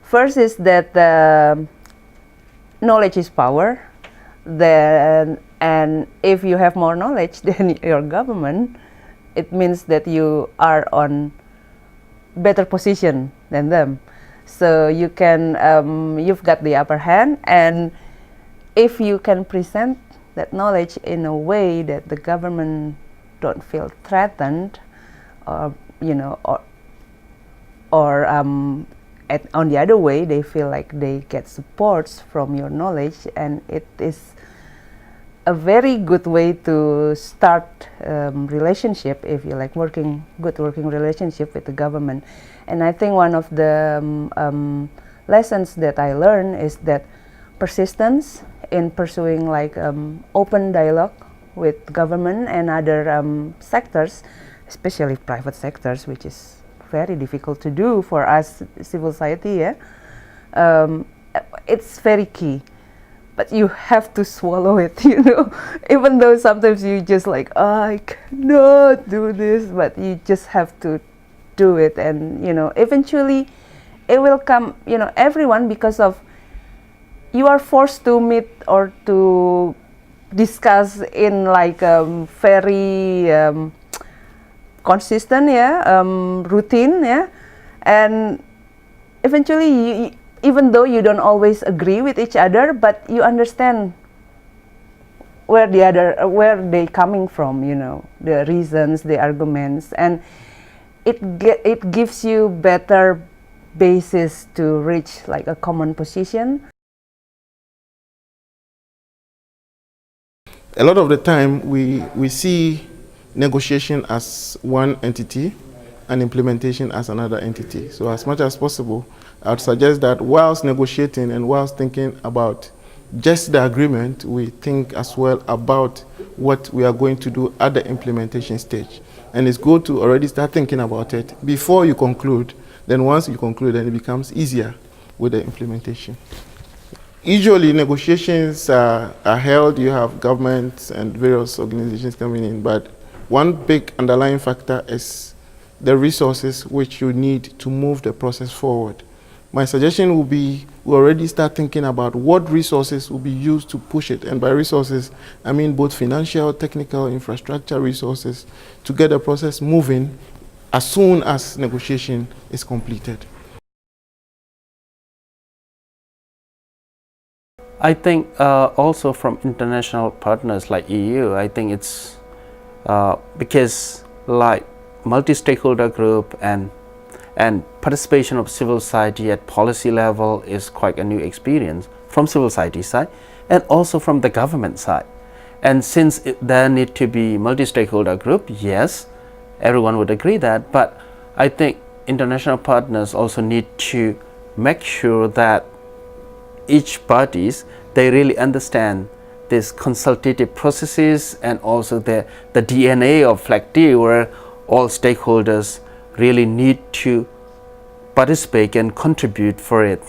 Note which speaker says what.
Speaker 1: First is that knowledge is power. Then, and if you have more knowledge than your government, it means that you are on better position than them. So you can, you've got the upper hand, and if you can present that knowledge in a way that the government don't feel threatened, or on the other way, they feel like they get supports from your knowledge, and it is a very good way to start relationship if you like good working relationship with the government. And I think one of the lessons that I learned is that persistence in pursuing like open dialogue with government and other sectors, especially private sectors, which is very difficult to do for us civil society. It's very key, but you have to swallow it, even though sometimes you just like, I cannot do this, but you just have to do it, and eventually it will come, everyone, because of you are forced to meet or to discuss in like very consistent routine, and eventually even though you don't always agree with each other, but you understand where they coming from, the reasons, the arguments, and it gives you better basis to reach like a common position.
Speaker 2: A lot of the time we see negotiation as one entity and implementation as another entity. So as much as possible, I would suggest that whilst negotiating and whilst thinking about just the agreement, we think as well about what we are going to do at the implementation stage. And it's good to already start thinking about it before you conclude. Then once you conclude, then it becomes easier with the implementation. Usually negotiations are held, you have governments and various organizations coming in, but one big underlying factor is the resources which you need to move the process forward. My suggestion would be we already start thinking about what resources will be used to push it. And by resources, I mean both financial, technical, infrastructure resources to get the process moving as soon as negotiation is completed.
Speaker 3: I think also from international partners like EU, I think it's because like multi-stakeholder group and participation of civil society at policy level is quite a new experience from civil society side and also from the government side. And since there need to be multi-stakeholder group, yes, everyone would agree that, but I think international partners also need to make sure that each parties, they really understand these consultative processes and also the DNA of FLEGT, where all stakeholders really need to participate and contribute for it.